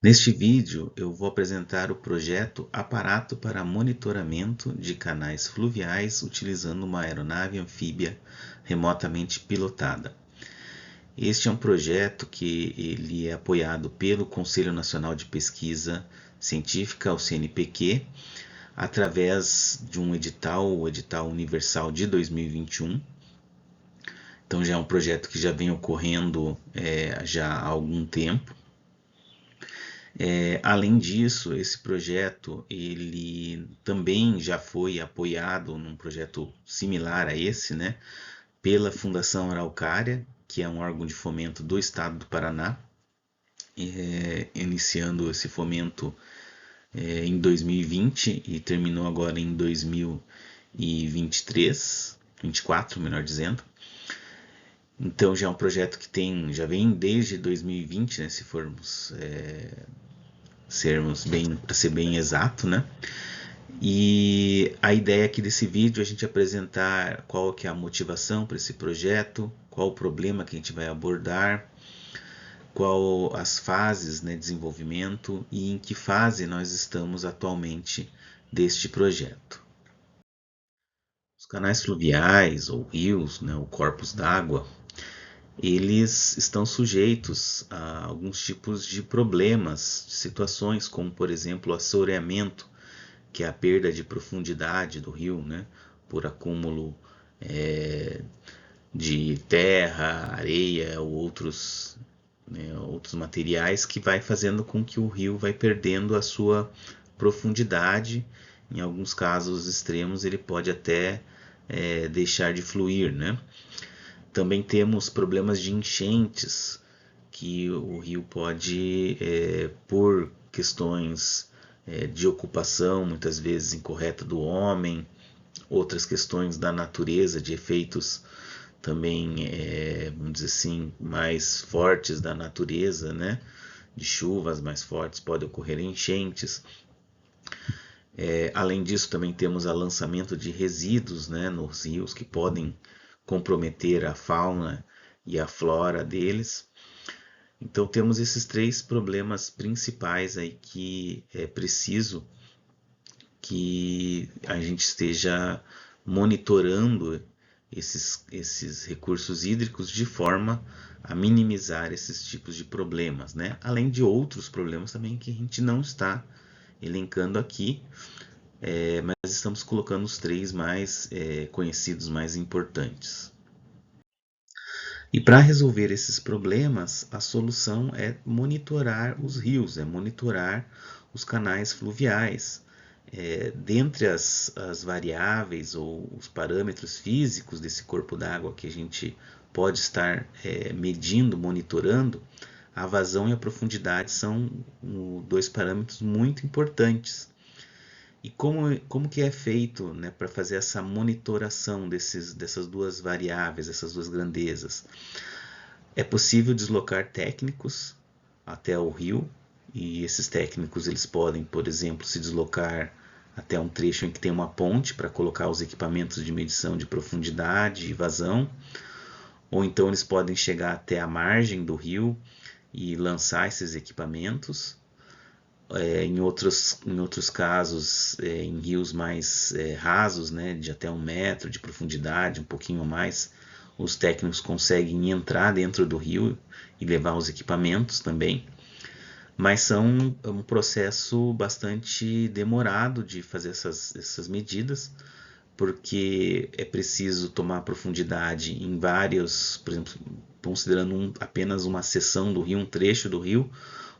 Neste vídeo, eu vou apresentar o projeto Aparato para Monitoramento de Canais Fluviais utilizando uma aeronave anfíbia remotamente pilotada. Este é um projeto que ele é apoiado pelo Conselho Nacional de Pesquisa Científica, o CNPq, através de um edital, o Edital Universal de 2021. Então já é um projeto que já vem ocorrendo já há algum tempo. Além disso, esse projeto ele também já foi apoiado num projeto similar a esse, né, pela Fundação Araucária, que é um órgão de fomento do Estado do Paraná, iniciando esse fomento em 2020 e terminou agora em 2023, 24, melhor dizendo. Então já é um projeto que já vem desde 2020, né, se formos para ser bem exato, né? E a ideia aqui desse vídeo é a gente apresentar qual que é a motivação para esse projeto, qual o problema que a gente vai abordar, qual as fases, né, de desenvolvimento e em que fase nós estamos atualmente deste projeto. Os canais fluviais ou rios, né, ou corpos d'água, eles estão sujeitos a alguns tipos de problemas, de situações como, por exemplo, o assoreamento, que é a perda de profundidade do rio, né, por acúmulo de terra, areia ou outros materiais que vai fazendo com que o rio vai perdendo a sua profundidade. Em alguns casos extremos ele pode até deixar de fluir, né? Também temos problemas de enchentes, que o rio pode, por questões de ocupação, muitas vezes incorreta do homem, outras questões da natureza, de efeitos também, vamos dizer assim, mais fortes da natureza, né? De chuvas mais fortes, pode ocorrer enchentes. Além disso, também temos o lançamento de resíduos, né, nos rios que podem comprometer a fauna e a flora deles. Então temos esses três problemas principais aí que é preciso que a gente esteja monitorando esses recursos hídricos de forma a minimizar esses tipos de problemas, né? Além de outros problemas também que a gente não está elencando aqui, mas estamos colocando os três mais conhecidos, mais importantes. E para resolver esses problemas, a solução é monitorar os rios, é monitorar os canais fluviais. Dentre as variáveis ou os parâmetros físicos desse corpo d'água que a gente pode estar medindo, monitorando, a vazão e a profundidade são dois parâmetros muito importantes. E como que é feito, né, para fazer essa monitoração dessas duas variáveis, essas duas grandezas? É possível deslocar técnicos até o rio, e esses técnicos eles podem, por exemplo, se deslocar até um trecho em que tem uma ponte para colocar os equipamentos de medição de profundidade e vazão, ou então eles podem chegar até a margem do rio e lançar esses equipamentos. Em outros casos, em rios mais rasos, né, de até 1 metro de profundidade, um pouquinho a mais, os técnicos conseguem entrar dentro do rio e levar os equipamentos também. Mas são um processo bastante demorado de fazer essas medidas, porque é preciso tomar profundidade em vários, por exemplo, considerando apenas uma seção do rio, um trecho do rio,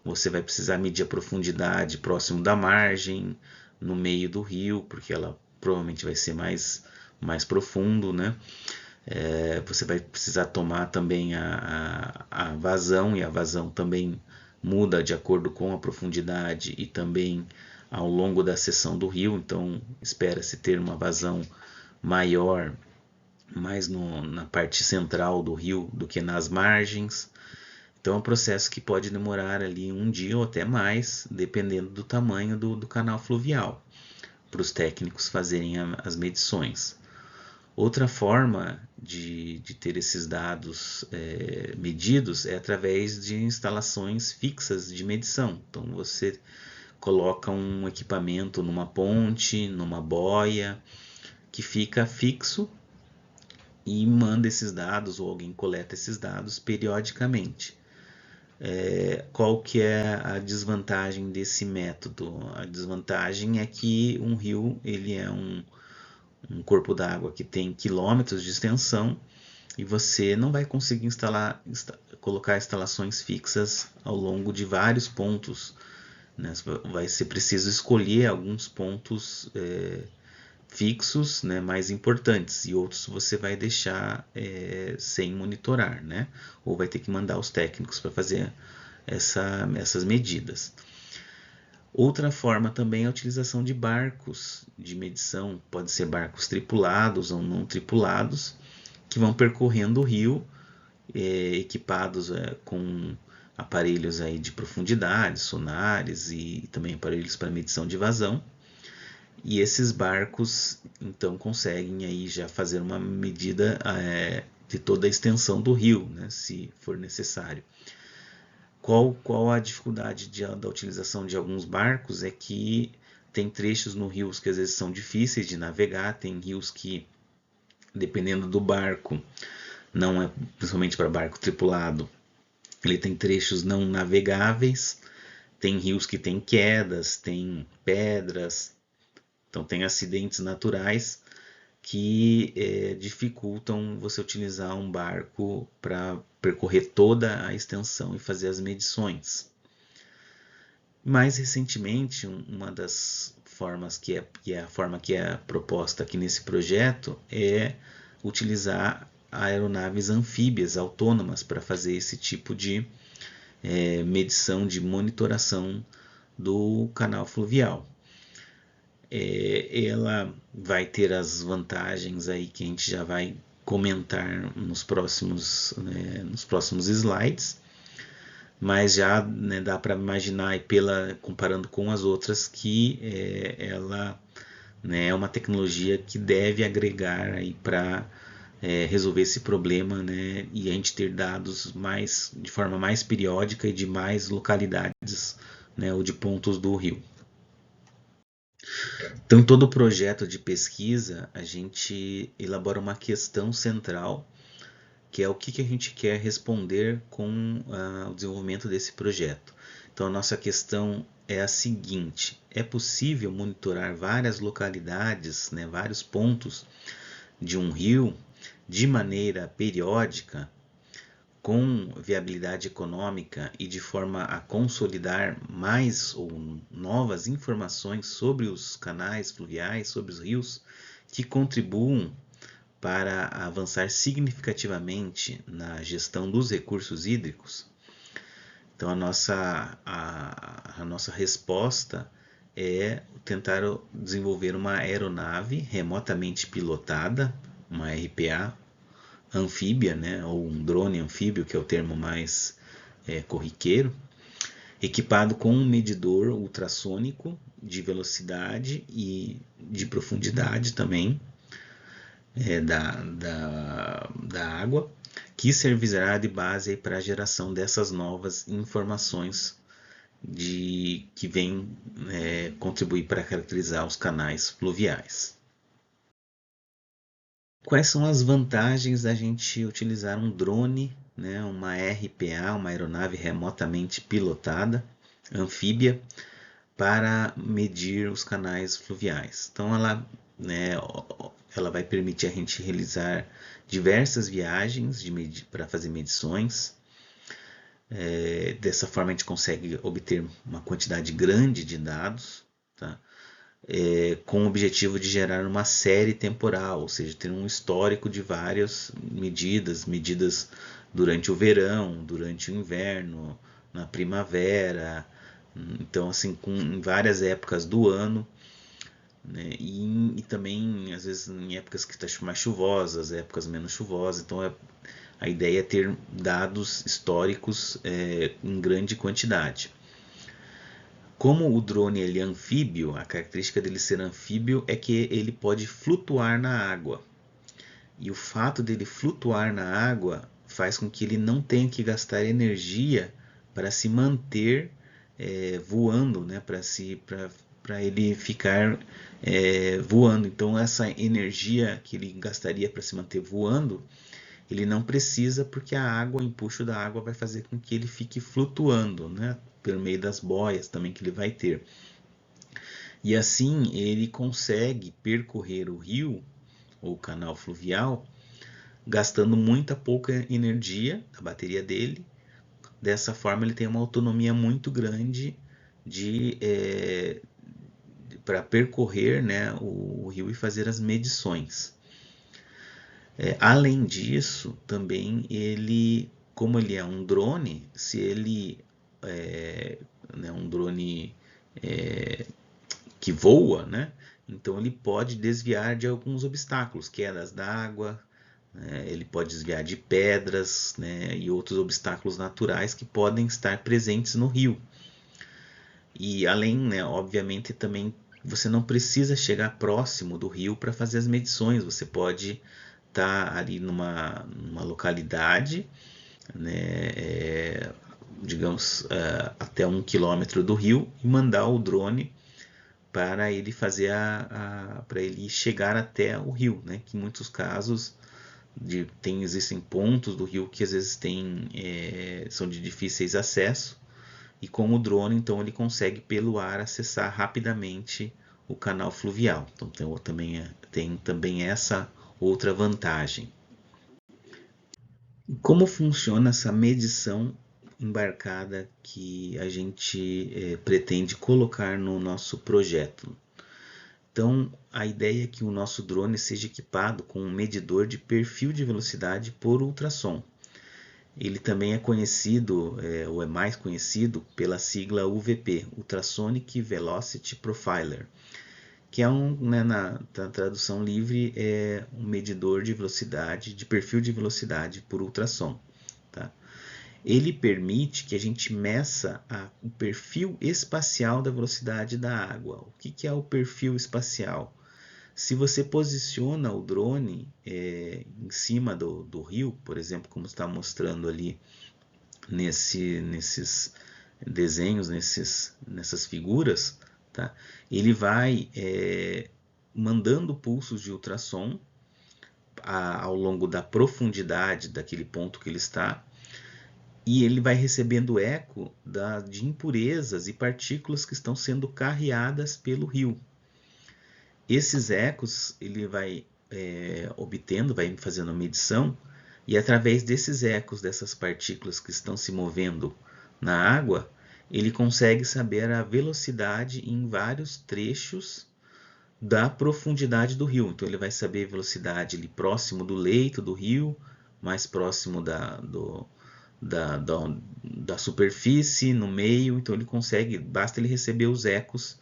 você vai precisar medir a profundidade próximo da margem, no meio do rio, porque ela provavelmente vai ser mais profundo, né? Você vai precisar tomar também a vazão, e a vazão também muda de acordo com a profundidade e também ao longo da seção do rio, então espera-se ter uma vazão maior mais na parte central do rio do que nas margens. Então é um processo que pode demorar ali um dia ou até mais, dependendo do tamanho do canal fluvial, para os técnicos fazerem as medições. Outra forma de ter esses dados medidos é através de instalações fixas de medição. Então você coloca um equipamento numa ponte, numa boia, que fica fixo e manda esses dados, ou alguém coleta esses dados periodicamente. Qual que é a desvantagem desse método? A desvantagem é que um rio ele é um corpo d'água que tem quilômetros de extensão e você não vai conseguir colocar instalações fixas ao longo de vários pontos, né? Vai ser preciso escolher alguns pontos fixos, né, mais importantes, e outros você vai deixar sem monitorar, né? Ou vai ter que mandar os técnicos para fazer essas medidas. Outra forma também é a utilização de barcos de medição, pode ser barcos tripulados ou não tripulados, que vão percorrendo o rio, equipados com aparelhos aí de profundidade, sonares e também aparelhos para medição de vazão. E esses barcos então conseguem aí já fazer uma medida de toda a extensão do rio, né, se for necessário. Qual a dificuldade da utilização de alguns barcos? É que tem trechos no rio que às vezes são difíceis de navegar, tem rios que, dependendo do barco, não é principalmente para barco tripulado, ele tem trechos não navegáveis, tem rios que tem quedas, tem pedras, então tem acidentes naturais que dificultam você utilizar um barco para percorrer toda a extensão e fazer as medições. Mais recentemente, uma das formas que é a forma que é proposta aqui nesse projeto é utilizar aeronaves anfíbias autônomas para fazer esse tipo de medição, de monitoração do canal fluvial. Ela vai ter as vantagens aí que a gente já vai comentar nos próximos slides, mas já, né, dá para imaginar, comparando com as outras, que ela, né, é uma tecnologia que deve agregar para resolver esse problema, né, e a gente ter dados de forma mais periódica e de mais localidades, né, ou de pontos do rio. Então, em todo projeto de pesquisa, a gente elabora uma questão central, que é o que a gente quer responder com o desenvolvimento desse projeto. Então, a nossa questão é a seguinte: é possível monitorar várias localidades, né, vários pontos de um rio de maneira periódica, com viabilidade econômica e de forma a consolidar mais ou novas informações sobre os canais fluviais, sobre os rios, que contribuam para avançar significativamente na gestão dos recursos hídricos? Então a nossa resposta é tentar desenvolver uma aeronave remotamente pilotada, uma RPA anfíbia, né, ou um drone anfíbio, que é o termo mais corriqueiro, equipado com um medidor ultrassônico de velocidade e de profundidade também da água, que servirá de base para a geração dessas novas informações que vêm contribuir para caracterizar os canais fluviais. Quais são as vantagens da gente utilizar um drone, né, uma RPA, uma aeronave remotamente pilotada, anfíbia, para medir os canais fluviais? Então ela vai permitir a gente realizar diversas viagens para fazer medições. Dessa forma a gente consegue obter uma quantidade grande de dados, tá? Com o objetivo de gerar uma série temporal, ou seja, ter um histórico de várias medidas durante o verão, durante o inverno, na primavera, então assim, em várias épocas do ano, né? E também às vezes em épocas que estão mais chuvosas, épocas menos chuvosas. Então a ideia é ter dados históricos em grande quantidade. Como o drone ele é anfíbio, a característica dele ser anfíbio é que ele pode flutuar na água. E o fato dele flutuar na água faz com que ele não tenha que gastar energia para se manter voando, né? Para ele ficar voando. Então, essa energia que ele gastaria para se manter voando, ele não precisa, porque a água, o empuxo da água vai fazer com que ele fique flutuando, né? Por meio das boias também que ele vai ter. E assim ele consegue percorrer o rio ou canal fluvial gastando muita pouca energia da bateria dele. Dessa forma ele tem uma autonomia muito grande para percorrer, né, o rio e fazer as medições. Além disso, também ele, como ele é um drone, se ele né, um drone que voa, né, então ele pode desviar de alguns obstáculos, quedas d'água, né, ele pode desviar de pedras, né, e outros obstáculos naturais que podem estar presentes no rio. E além, né, obviamente, também você não precisa chegar próximo do rio para fazer as medições. Você pode estar ali numa localidade, né, digamos, até 1 quilômetro do rio e mandar o drone para ele fazer para ele chegar até o rio, né? Que em muitos casos existem pontos do rio que às vezes são de difíceis acesso, e com o drone então ele consegue pelo ar acessar rapidamente o canal fluvial. Então tem também essa outra vantagem. Como funciona essa medição embarcada que a gente pretende colocar no nosso projeto? Então, a ideia é que o nosso drone seja equipado com um medidor de perfil de velocidade por ultrassom. Ele também é conhecido, ou é mais conhecido, pela sigla UVP, Ultrasonic Velocity Profiler, que é na tradução livre, é um medidor de velocidade, de perfil de velocidade por ultrassom. Tá? Ele permite que a gente meça o perfil espacial da velocidade da água. O que é o perfil espacial? Se você posiciona o drone em cima do rio, por exemplo, como está mostrando ali nesses desenhos, nessas figuras, tá? Ele vai mandando pulsos de ultrassom ao longo da profundidade daquele ponto que ele está, e ele vai recebendo eco de impurezas e partículas que estão sendo carreadas pelo rio. Esses ecos ele vai obtendo, vai fazendo a medição, e através desses ecos, dessas partículas que estão se movendo na água, ele consegue saber a velocidade em vários trechos da profundidade do rio. Então ele vai saber a velocidade ali próximo do leito do rio, mais próximo da superfície, no meio. Então ele consegue, basta ele receber os ecos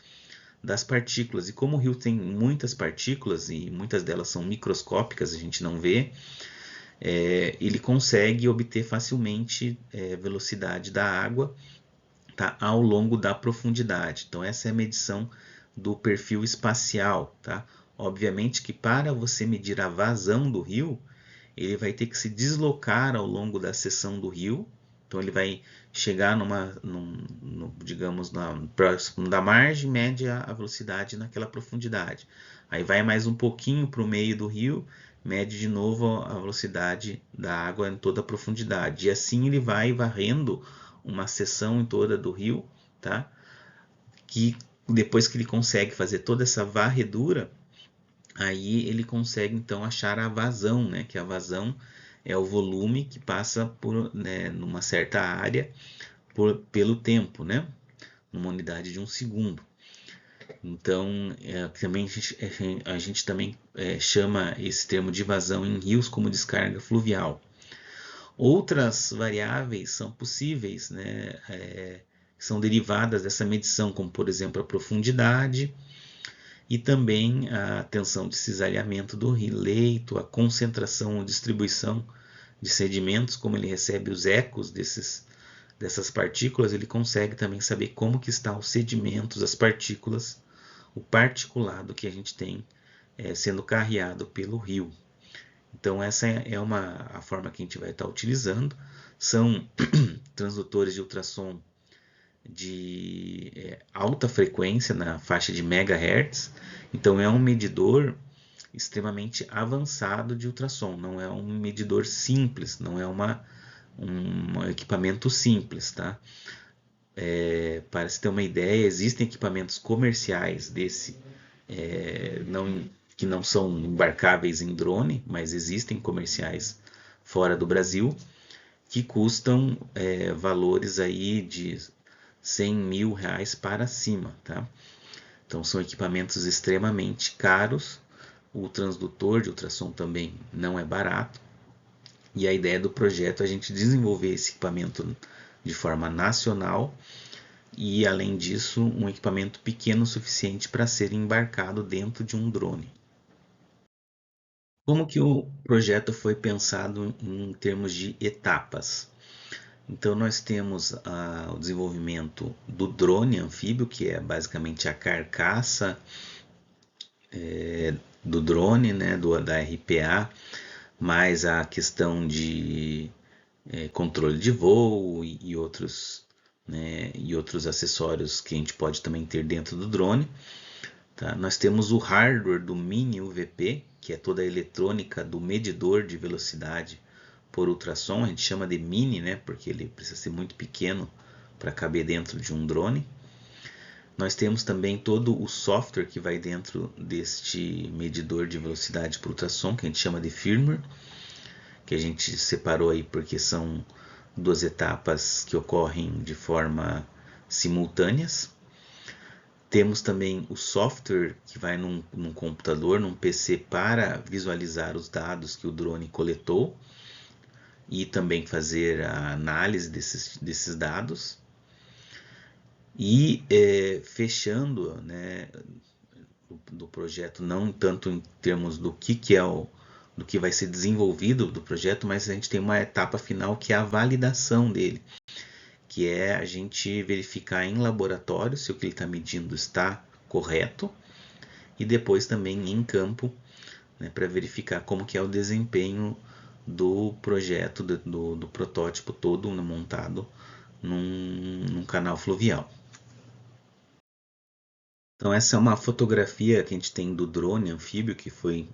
das partículas. E como o rio tem muitas partículas e muitas delas são microscópicas, a gente não vê, ele consegue obter facilmente velocidade da água, tá, ao longo da profundidade. Então essa é a medição do perfil espacial. Tá? Obviamente que para você medir a vazão do rio, ele vai ter que se deslocar ao longo da seção do rio. Então ele vai chegar digamos, próximo da margem, mede a velocidade naquela profundidade. Aí vai mais um pouquinho para o meio do rio, mede de novo a velocidade da água em toda a profundidade. E assim ele vai varrendo uma seção em toda do rio, tá? Que depois que ele consegue fazer toda essa varredura, aí ele consegue então achar a vazão, né? Que a vazão é o volume que passa numa certa área pelo tempo, né? Numa unidade de 1 segundo. Então, também a gente também chama esse termo de vazão em rios como descarga fluvial. Outras variáveis são possíveis, né? São derivadas dessa medição, como por exemplo a profundidade, e também a tensão de cisalhamento do leito, a concentração ou distribuição de sedimentos, como ele recebe os ecos dessas partículas, ele consegue também saber como que estão os sedimentos, as partículas, o particulado que a gente tem sendo carreado pelo rio. Então essa é a forma que a gente vai estar utilizando. São transdutores de ultrassom de alta frequência, na faixa de megahertz. Então é um medidor extremamente avançado de ultrassom, não é um medidor simples, não é um equipamento simples, tá? Para se ter uma ideia, existem equipamentos comerciais que não são embarcáveis em drone, mas existem comerciais fora do Brasil que custam valores aí de 100 mil reais para cima, tá? Então são equipamentos extremamente caros. O transdutor de ultrassom também não é barato. E a ideia do projeto é a gente desenvolver esse equipamento de forma nacional e, além disso, um equipamento pequeno o suficiente para ser embarcado dentro de um drone. Como que o projeto foi pensado em termos de etapas? Então nós temos o desenvolvimento do drone anfíbio, que é basicamente a carcaça do drone, né, da RPA, mais a questão de controle de voo e outros acessórios que a gente pode também ter dentro do drone. Tá? Nós temos o hardware do Mini UVP, que é toda a eletrônica do medidor de velocidade por ultrassom. A gente chama de mini, né, porque ele precisa ser muito pequeno para caber dentro de um drone. Nós temos também todo o software que vai dentro deste medidor de velocidade por ultrassom, que a gente chama de firmware, que a gente separou aí porque são duas etapas que ocorrem de forma simultâneas. Temos também o software que vai num computador, num PC, para visualizar os dados que o drone coletou e também fazer a análise desses dados. E fechando, né, do projeto, não tanto em termos do que é do que vai ser desenvolvido do projeto, mas a gente tem uma etapa final que é a validação dele, que é a gente verificar em laboratório se o que ele está medindo está correto e depois também em campo, né, para verificar como que é o desempenho do projeto, do protótipo todo montado num canal fluvial. Então essa é uma fotografia que a gente tem do drone anfíbio que foi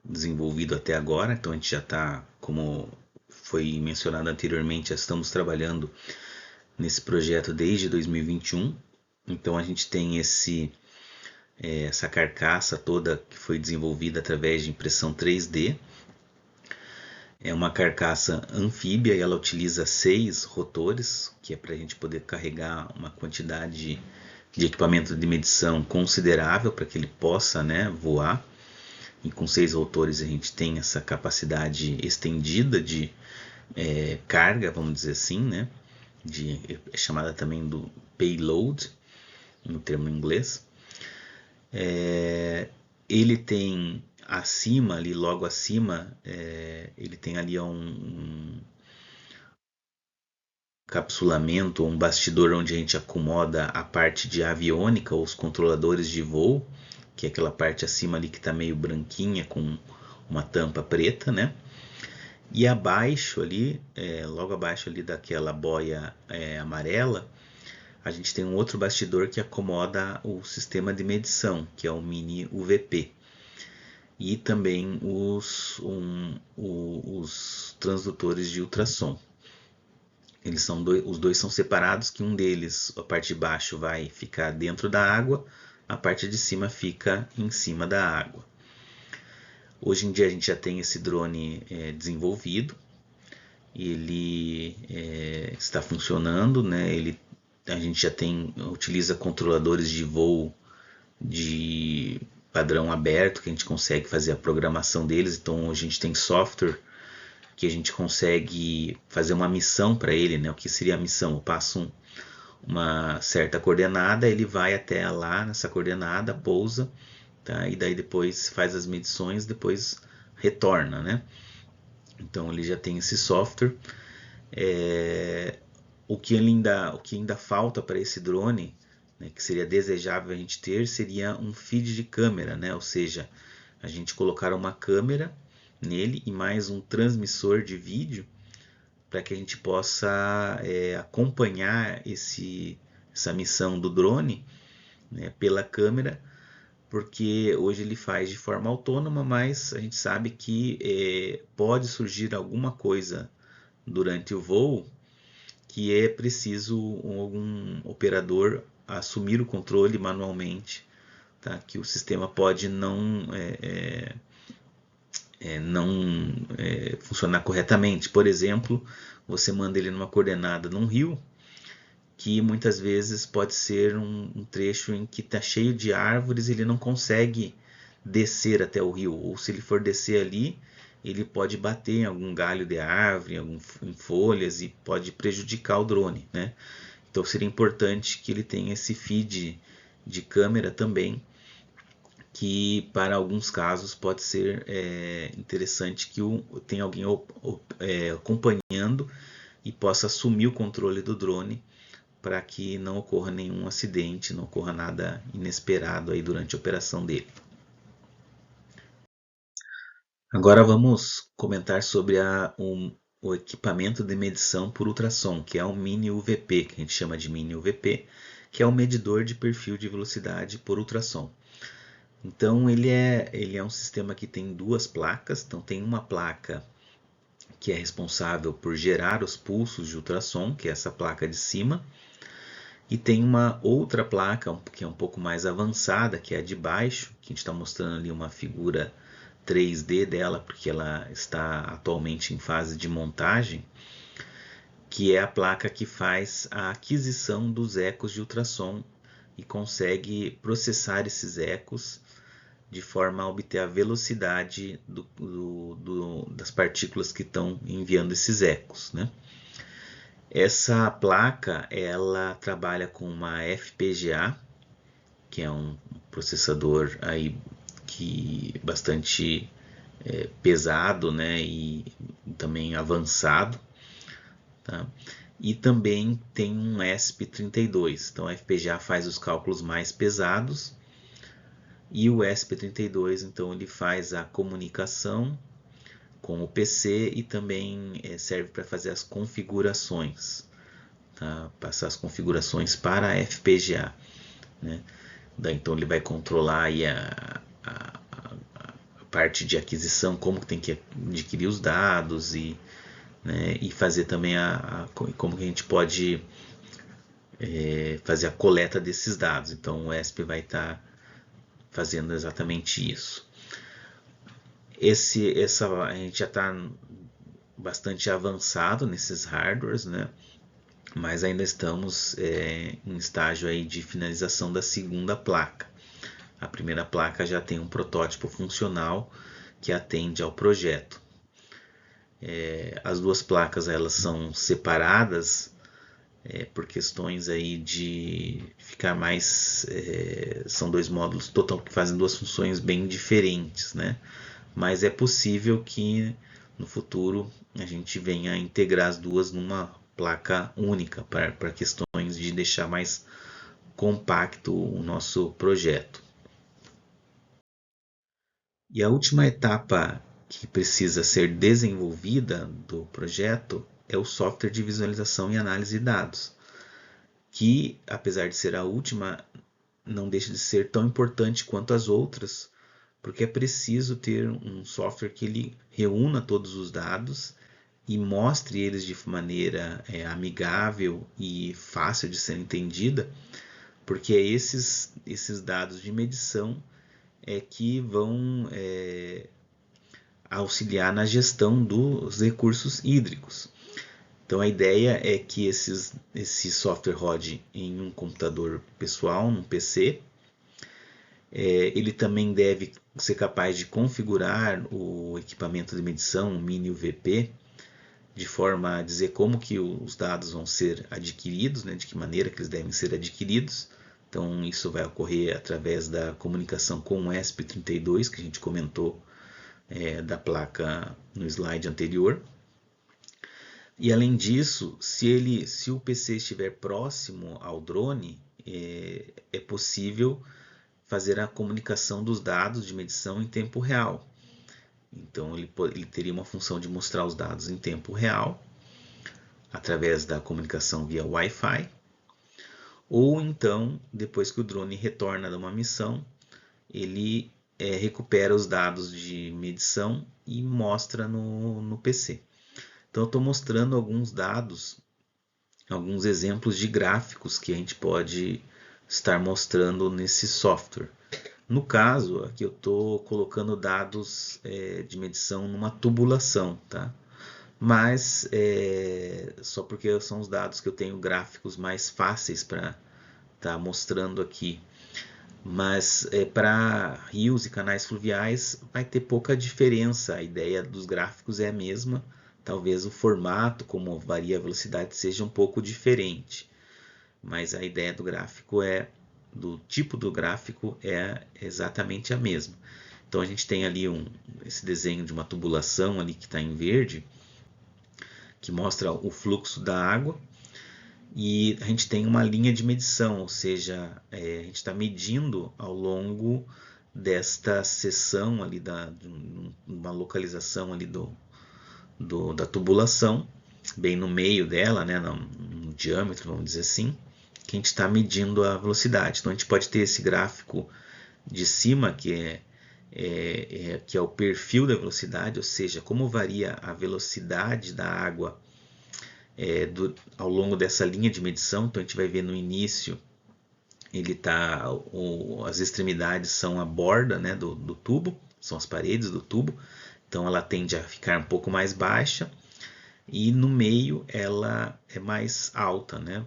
desenvolvido até agora. Então a gente já está, como foi mencionado anteriormente, já estamos trabalhando nesse projeto desde 2021. Então a gente tem essa carcaça toda que foi desenvolvida através de impressão 3D. É uma carcaça anfíbia e ela utiliza 6 rotores, que é para a gente poder carregar uma quantidade de equipamento de medição considerável para que ele possa, né, voar. E com 6 rotores a gente tem essa capacidade estendida de carga, vamos dizer assim, né? É chamada também do payload, no termo em inglês. Ele tem acima, ali logo acima, ele tem ali um capsulamento, um bastidor onde a gente acomoda a parte de aviônica, ou os controladores de voo, que é aquela parte acima ali que está meio branquinha com uma tampa preta, né? E abaixo ali, logo abaixo ali daquela boia amarela, a gente tem um outro bastidor que acomoda o sistema de medição, que é o Mini UVP. E também os transdutores de ultrassom. Os dois são separados, que um deles, a parte de baixo, vai ficar dentro da água, a parte de cima fica em cima da água. Hoje em dia a gente já tem esse drone desenvolvido, ele está funcionando, né? A gente já utiliza controladores de voo de padrão aberto, que a gente consegue fazer a programação deles. Então a gente tem software que a gente consegue fazer uma missão para ele, né? O que seria a missão? Eu passo uma certa coordenada, ele vai até lá nessa coordenada, pousa, tá? E daí depois faz as medições, depois retorna, né? Então ele já tem esse software. O que ainda falta para esse drone, né, que seria desejável a gente ter, seria um feed de câmera, né? Ou seja, a gente colocar uma câmera nele e mais um transmissor de vídeo para que a gente possa acompanhar essa missão do drone, né, pela câmera, porque hoje ele faz de forma autônoma, mas a gente sabe que pode surgir alguma coisa durante o voo que é preciso algum operador assumir o controle manualmente, tá? Que o sistema pode não funcionar corretamente. Por exemplo, você manda ele numa coordenada num rio, que muitas vezes pode ser um trecho em que está cheio de árvores e ele não consegue descer até o rio. Ou se ele for descer ali, ele pode bater em algum galho de árvore, em folhas e pode prejudicar o drone, né? Então seria importante que ele tenha esse feed de câmera também, que para alguns casos pode ser interessante que tenha alguém acompanhando e possa assumir o controle do drone para que não ocorra nenhum acidente, não ocorra nada inesperado aí durante a operação dele. Agora vamos comentar sobre o equipamento de medição por ultrassom, que é o Mini UVP, que a gente chama de Mini UVP, que é um medidor de perfil de velocidade por ultrassom. Então ele é um sistema que tem duas placas, então tem uma placa que é responsável por gerar os pulsos de ultrassom, que é essa placa de cima, e tem uma outra placa que é um pouco mais avançada, que é a de baixo, que a gente está mostrando ali uma figura 3D dela, porque ela está atualmente em fase de montagem, que é a placa que faz a aquisição dos ecos de ultrassom e consegue processar esses ecos de forma a obter a velocidade das partículas que estão enviando esses ecos, né? Essa placa ela trabalha com uma FPGA, que é um processador aí que bastante pesado, né, e também avançado, tá? E também tem um ESP32. Então a FPGA faz os cálculos mais pesados e o ESP32 então ele faz a comunicação com o PC e também serve para fazer as configurações, tá? Passar as configurações para a FPGA, né? Então ele vai controlar aí a parte de aquisição, como tem que adquirir os dados né, e fazer também como que a gente pode fazer a coleta desses dados. Então o ESP vai estar fazendo exatamente isso. A gente já está bastante avançado nesses hardwares, né? Mas ainda estamos em estágio aí de finalização da segunda placa. A primeira placa já tem um protótipo funcional que atende ao projeto. As duas placas elas são separadas por questões aí de ficar mais... são dois módulos que fazem duas funções bem diferentes, né? Mas é possível que no futuro a gente venha a integrar as duas numa placa única para questões de deixar mais compacto o nosso projeto. E a última etapa que precisa ser desenvolvida do projeto é o software de visualização e análise de dados, que, apesar de ser a última, não deixa de ser tão importante quanto as outras, porque é preciso ter um software que ele reúna todos os dados e mostre eles de maneira amigável e fácil de ser entendida, porque é esses dados de medição que vão auxiliar na gestão dos recursos hídricos. Então a ideia é que esse software rode em um computador pessoal, num PC. Ele também deve ser capaz de configurar o equipamento de medição, o Mini UVP, de forma a dizer como que os dados vão ser adquiridos, né, de que maneira que eles devem ser adquiridos. Então isso vai ocorrer através da comunicação com o ESP32, que a gente comentou da placa no slide anterior. E além disso, se o PC estiver próximo ao drone, é possível fazer a comunicação dos dados de medição em tempo real. Então ele teria uma função de mostrar os dados em tempo real, através da comunicação via Wi-Fi, ou então, depois que o drone retorna de uma missão, ele recupera os dados de medição e mostra no PC. Então eu estou mostrando alguns dados, alguns exemplos de gráficos que a gente pode estar mostrando nesse software. No caso, aqui eu estou colocando dados de medição numa tubulação, tá? Mas só porque são os dados que eu tenho gráficos mais fáceis para estar mostrando aqui. Mas para rios e canais fluviais vai ter pouca diferença, a ideia dos gráficos é a mesma, talvez o formato, como varia a velocidade, seja um pouco diferente, mas a ideia do tipo do gráfico é exatamente a mesma. Então a gente tem ali esse desenho de uma tubulação ali que está em verde, que mostra o fluxo da água, e a gente tem uma linha de medição, ou seja, a gente está medindo ao longo desta seção ali uma localização ali da tubulação, bem no meio dela, né, no diâmetro, vamos dizer assim, que a gente está medindo a velocidade. Então a gente pode ter esse gráfico de cima que é o perfil da velocidade, ou seja, como varia a velocidade da água ao longo dessa linha de medição. Então a gente vai ver no início, as extremidades são a borda, né, do tubo, são as paredes do tubo, então ela tende a ficar um pouco mais baixa, e no meio ela é mais alta, né,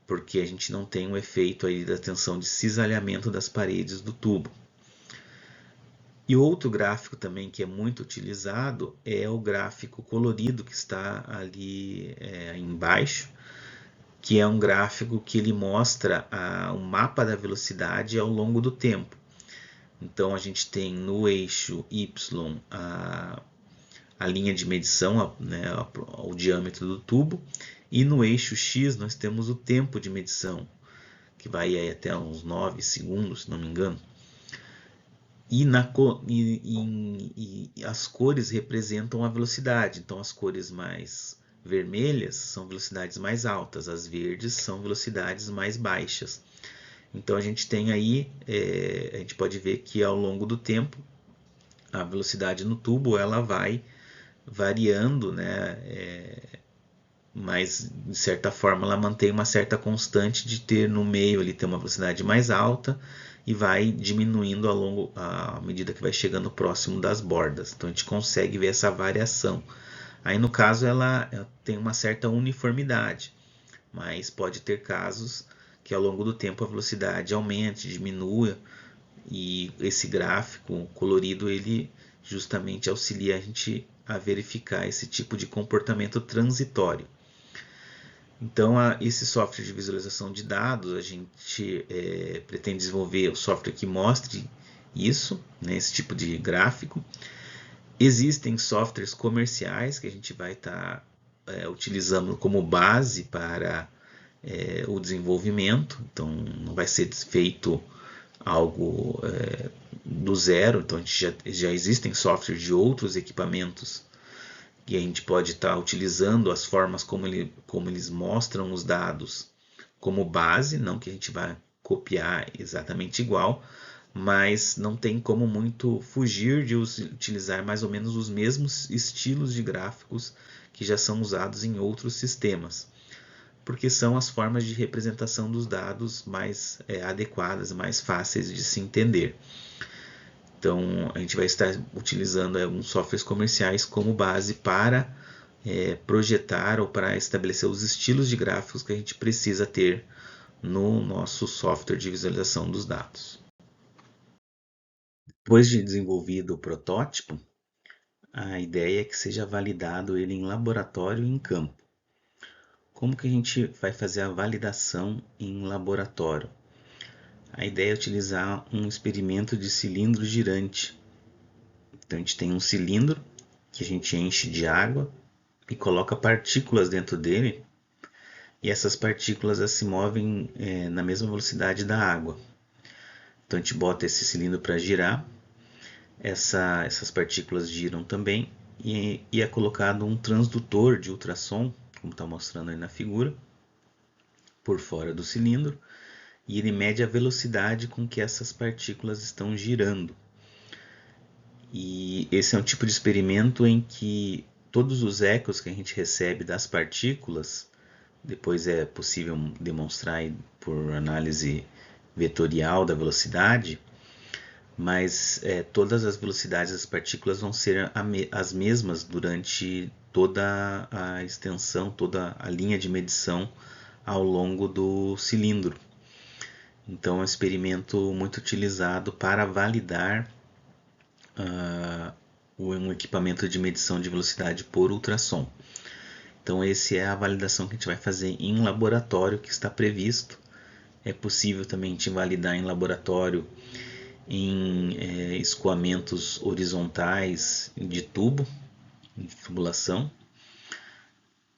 porque a gente não tem um efeito aí da tensão de cisalhamento das paredes do tubo. E outro gráfico também que é muito utilizado é o gráfico colorido que está ali embaixo, que é um gráfico que ele mostra um mapa da velocidade ao longo do tempo. Então a gente tem no eixo Y a linha de medição, né, o diâmetro do tubo, e no eixo X nós temos o tempo de medição, que vai aí até uns 9 segundos, se não me engano. E as cores representam a velocidade. Então as cores mais vermelhas são velocidades mais altas, as verdes são velocidades mais baixas. Então a gente tem aí, a gente pode ver que ao longo do tempo a velocidade no tubo ela vai variando, né? Mas de certa forma ela mantém uma certa constante de ter no meio ali ter uma velocidade mais alta e vai diminuindo à medida que vai chegando próximo das bordas. Então a gente consegue ver essa variação. Aí no caso ela tem uma certa uniformidade, mas pode ter casos que ao longo do tempo a velocidade aumente, diminua, e esse gráfico colorido ele justamente auxilia a gente a verificar esse tipo de comportamento transitório. Então, esse software de visualização de dados, a gente pretende desenvolver o software que mostre isso, né, esse tipo de gráfico. Existem softwares comerciais que a gente vai estar utilizando como base para o desenvolvimento. Então, não vai ser feito algo do zero. Então, já existem softwares de outros equipamentos e a gente pode estar utilizando as formas como eles mostram os dados como base, não que a gente vai copiar exatamente igual, mas não tem como muito fugir de utilizar mais ou menos os mesmos estilos de gráficos que já são usados em outros sistemas, porque são as formas de representação dos dados mais adequadas, mais fáceis de se entender. Então, a gente vai estar utilizando alguns softwares comerciais como base para projetar ou para estabelecer os estilos de gráficos que a gente precisa ter no nosso software de visualização dos dados. Depois de desenvolvido o protótipo, a ideia é que seja validado ele em laboratório e em campo. Como que a gente vai fazer a validação em laboratório? A ideia é utilizar um experimento de cilindro girante. Então a gente tem um cilindro que a gente enche de água e coloca partículas dentro dele, e essas partículas se movem na mesma velocidade da água. Então a gente bota esse cilindro para girar Essas partículas giram também e é colocado um transdutor de ultrassom, como está mostrando aí na figura, por fora do cilindro, e ele mede a velocidade com que essas partículas estão girando. E esse é um tipo de experimento em que todos os ecos que a gente recebe das partículas, depois é possível demonstrar por análise vetorial da velocidade, mas todas as velocidades das partículas vão ser as mesmas durante toda a extensão, toda a linha de medição ao longo do cilindro. Então é um experimento muito utilizado para validar um equipamento de medição de velocidade por ultrassom. Então essa é a validação que a gente vai fazer em laboratório, que está previsto. É possível também a gente validar em laboratório em escoamentos horizontais de tubo, de tubulação,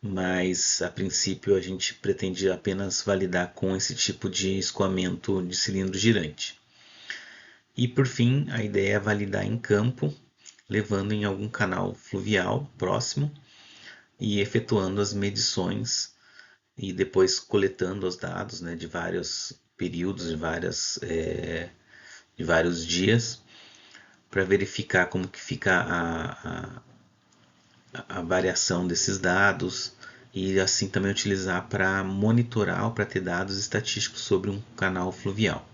mas a princípio a gente pretende apenas validar com esse tipo de escoamento de cilindro girante. E por fim, a ideia é validar em campo, levando em algum canal fluvial próximo e efetuando as medições e depois coletando os dados, né, de vários períodos, de vários dias, para verificar como que fica a variação desses dados e assim também utilizar para monitorar ou para ter dados estatísticos sobre um canal fluvial.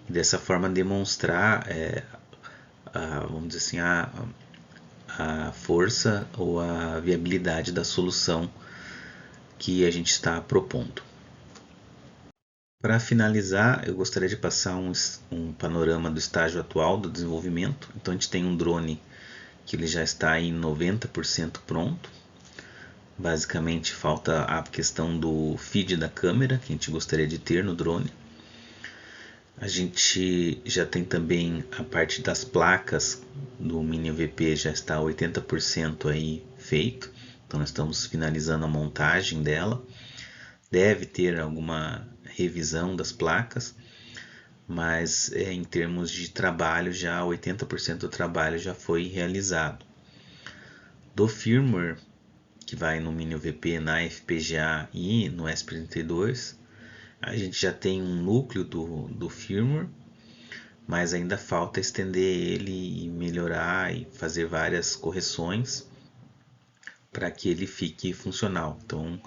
E dessa forma demonstrar, vamos dizer assim, a força ou a viabilidade da solução que a gente está propondo. Para finalizar, eu gostaria de passar um panorama do estágio atual do desenvolvimento. Então a gente tem um drone que ele já está em 90% pronto. Basicamente falta a questão do feed da câmera que a gente gostaria de ter no drone. A gente já tem também a parte das placas do Mini VP, já está 80% aí feito. Então nós estamos finalizando a montagem dela. Deve ter alguma revisão das placas, mas em termos de trabalho, já 80% do trabalho já foi realizado. Do firmware, que vai no Mini VP, na FPGA e no ESP32, a gente já tem um núcleo do firmware, mas ainda falta estender ele e melhorar e fazer várias correções para que ele fique funcional. Então,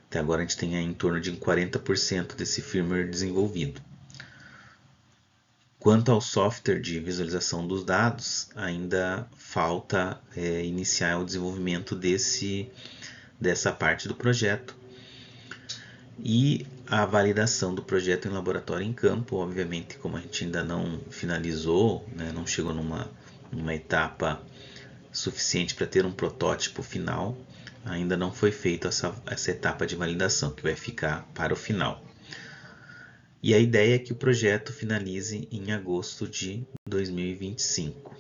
até agora a gente tem em torno de 40% desse firmware desenvolvido. Quanto ao software de visualização dos dados, ainda falta iniciar o desenvolvimento dessa parte do projeto. E a validação do projeto em laboratório em campo, obviamente, como a gente ainda não finalizou, né, não chegou numa etapa suficiente para ter um protótipo final, ainda não foi feita essa etapa de validação, que vai ficar para o final. E a ideia é que o projeto finalize em agosto de 2025.